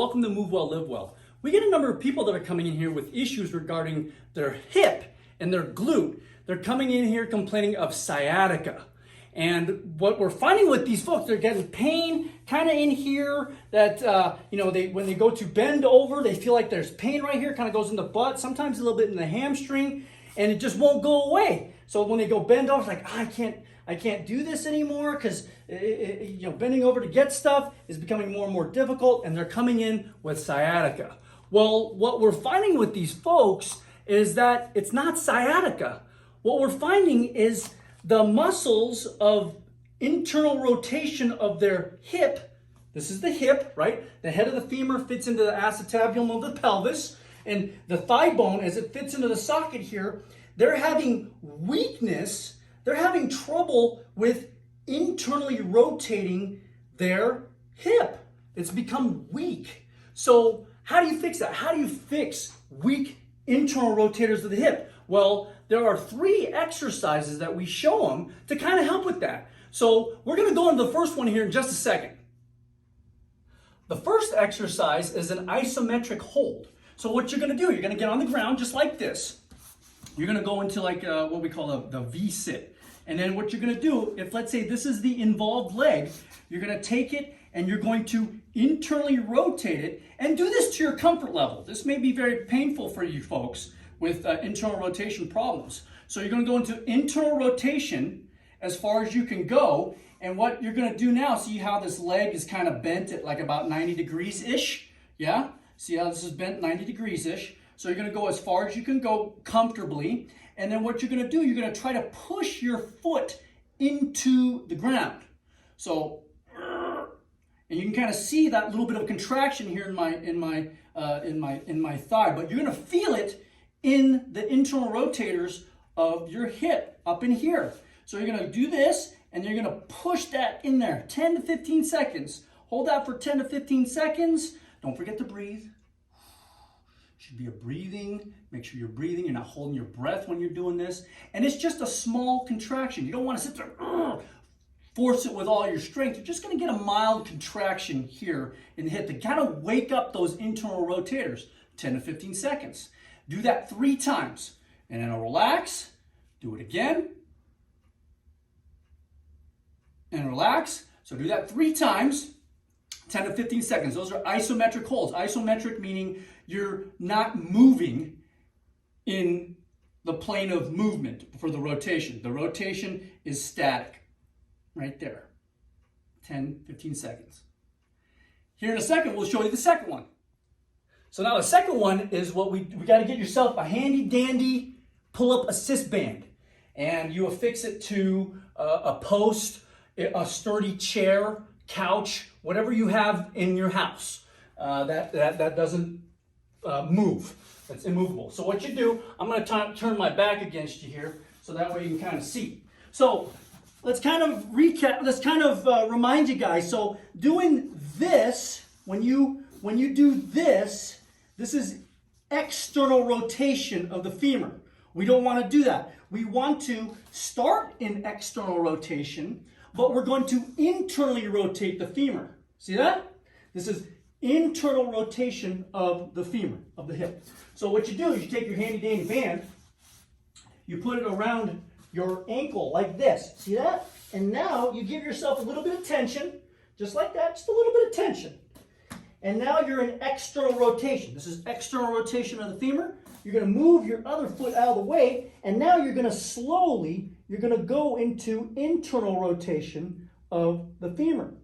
welcome to Move Well, Live Well. We get a number of people that are coming in here with issues regarding their hip and their glute. They're coming in here complaining of sciatica. And what we're finding with these folks, they're getting pain kind of in here that, when they go to bend over, they feel like there's pain right here, kind of goes in the butt, sometimes a little bit in the hamstring, and it just won't go away. So when they go bend over, it's like, I can't do this anymore because bending over to get stuff is becoming more and more difficult, and they're coming in with sciatica. Well, what we're finding with these folks is that it's not sciatica. What we're finding is the muscles of internal rotation of their hip. This is the hip, right? The head of the femur fits into the acetabulum of the pelvis, and the thigh bone, as it fits into the socket here, they're having weakness. They're having trouble with internally rotating their hip. It's become weak. So how do you fix that? How do you fix weak internal rotators of the hip? Well, there are 3 exercises that we show them to kind of help with that. So we're going to go into the first one here in just a second. The first exercise is an isometric hold. So what you're going to do, you're going to get on the ground just like this. You're going to go into like what we call the V-sit. And then what you're going to do, if let's say this is the involved leg, you're going to take it and you're going to internally rotate it and do this to your comfort level. This may be very painful for you folks with internal rotation problems. So you're going to go into internal rotation as far as you can go. And what you're going to do now, see how this leg is kind of bent at like about 90 degrees-ish? Yeah? See how this is bent 90 degrees-ish? So you're going to go as far as you can go comfortably. And then what you're going to do, you're going to try to push your foot into the ground. So, and you can kind of see that little bit of contraction here in my thigh, but you're going to feel it in the internal rotators of your hip up in here. So you're going to do this, and you're going to push that in there, 10 to 15 seconds. Hold that for 10 to 15 seconds. Don't forget to breathe. Should be a breathing. Make sure you're breathing. You're not holding your breath when you're doing this. And it's just a small contraction. You don't want to sit there, force it with all your strength. You're just going to get a mild contraction here in the hip to kind of wake up those internal rotators, 10 to 15 seconds. Do that 3 times. And then relax. Do it again. And relax. So do that 3 times. 10 to 15 seconds. Those are isometric holds. Isometric meaning you're not moving in the plane of movement for the rotation. The rotation is static. Right there. 10, 15 seconds. Here in a second, we'll show you the second one. So now the second one is what we got to get yourself a handy dandy pull-up assist band. And you affix it to a post, a sturdy chair, couch, whatever you have in your house that doesn't move. That's immovable. So what you do, I'm going to turn my back against you here so that way you can kind of see. So let's kind of recap. Let's kind of remind you guys. So doing this, when you do this, this is external rotation of the femur. We don't want to do that. We want to start in external rotation, but we're going to internally rotate the femur. See that? This is internal rotation of the femur, of the hip. So what you do is you take your handy dandy band, you put it around your ankle like this. See that? And now you give yourself a little bit of tension, just like that, just a little bit of tension. And now you're in external rotation. This is external rotation of the femur. You're going to move your other foot out of the way, and now you're going to slowly, you're going to go into internal rotation of the femur.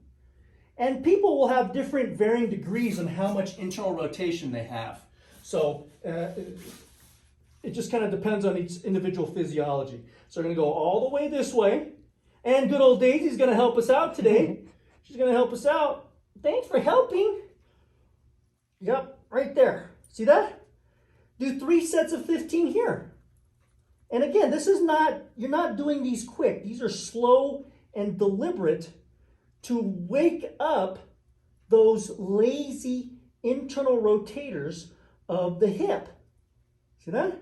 And people will have different varying degrees on how much internal rotation they have. So it just kind of depends on each individual physiology. So we're going to go all the way this way. And good old Daisy's going to help us out today. She's going to help us out. Thanks for helping. Yep, right there. See that? Do 3 sets of 15 here. And again, this is not, you're not doing these quick. These are slow and deliberate to wake up those lazy internal rotators of the hip. See that?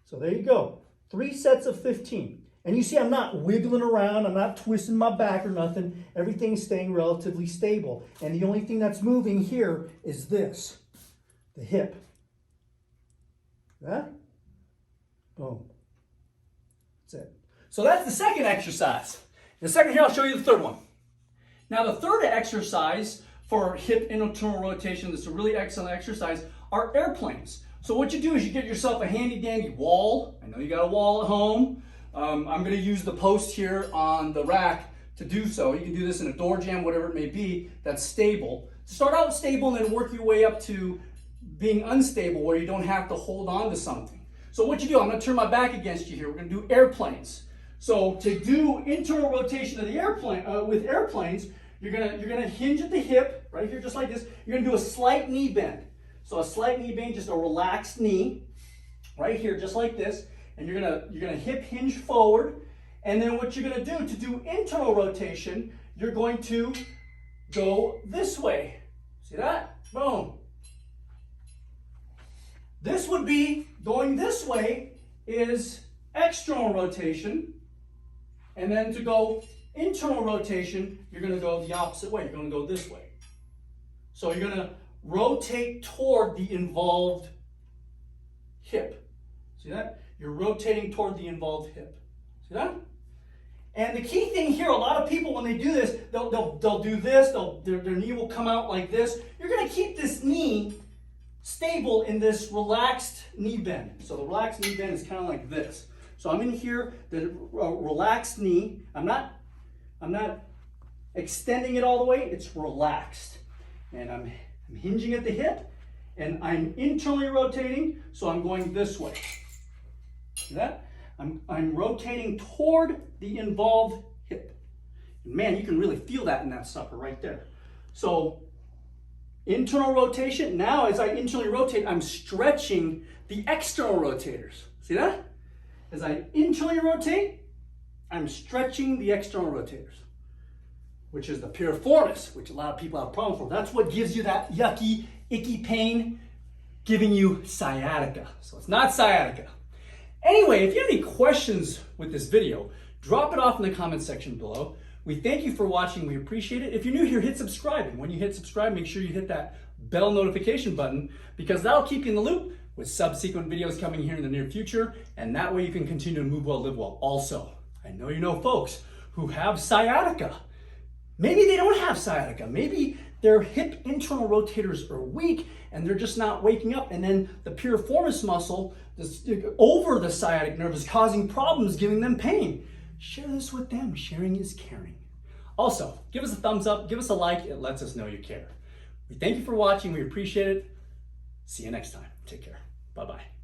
So there you go. 3 sets of 15. And you see I'm not wiggling around, I'm not twisting my back or nothing. Everything's staying relatively stable. And the only thing that's moving here is this, the hip. That? Boom. That's it. So that's the second exercise. In a second here, I'll show you the third one. Now the third exercise for hip internal rotation, that's a really excellent exercise, are airplanes. So what you do is you get yourself a handy dandy wall. I know you got a wall at home. I'm going to use the post here on the rack to do so. You can do this in a door jamb, whatever it may be, that's stable. Start out stable and then work your way up to being unstable where you don't have to hold on to something. So what you do, I'm going to turn my back against you here. We're going to do airplanes. So to do internal rotation of the airplane with airplanes, you're gonna hinge at the hip right here, just like this. You're going to do a slight knee bend. So a slight knee bend, just a relaxed knee, right here, just like this. And you're gonna hip hinge forward. And then what you're gonna do to do internal rotation, you're going to go this way. See that? Boom. This would be going this way is external rotation. And then to go internal rotation, you're going to go the opposite way. You're going to go this way. So you're going to rotate toward the involved hip. See that? You're rotating toward the involved hip. See that? And the key thing here, a lot of people when they do this, they'll do this, their knee will come out like this. You're going to keep this knee stable in this relaxed knee bend. So the relaxed knee bend is kind of like this. So I'm in here, the relaxed knee. I'm not extending it all the way, it's relaxed. And I'm hinging at the hip, and I'm internally rotating, so I'm going this way. See that? I'm rotating toward the involved hip. Man, you can really feel that in that sucker right there. So internal rotation. Now as I internally rotate, I'm stretching the external rotators. See that? As I internally rotate, I'm stretching the external rotators, which is the piriformis, which a lot of people have a problem for. That's what gives you that yucky, icky pain, giving you sciatica. So it's not sciatica. Anyway, if you have any questions with this video, drop it off in the comment section below. We thank you for watching. We appreciate it. If you're new here, hit subscribe. And when you hit subscribe, make sure you hit that bell notification button, because that'll keep you in the loop with subsequent videos coming here in the near future. And that way you can continue to move well, live well. Also, I know you know folks who have sciatica. Maybe they don't have sciatica. Maybe their hip internal rotators are weak and they're just not waking up. And then the piriformis muscle over the sciatic nerve is causing problems, giving them pain. Share this with them. Sharing is caring. Also, give us a thumbs up, give us a like. It lets us know you care. We thank you for watching. We appreciate it. See you next time. Take care. Bye-bye.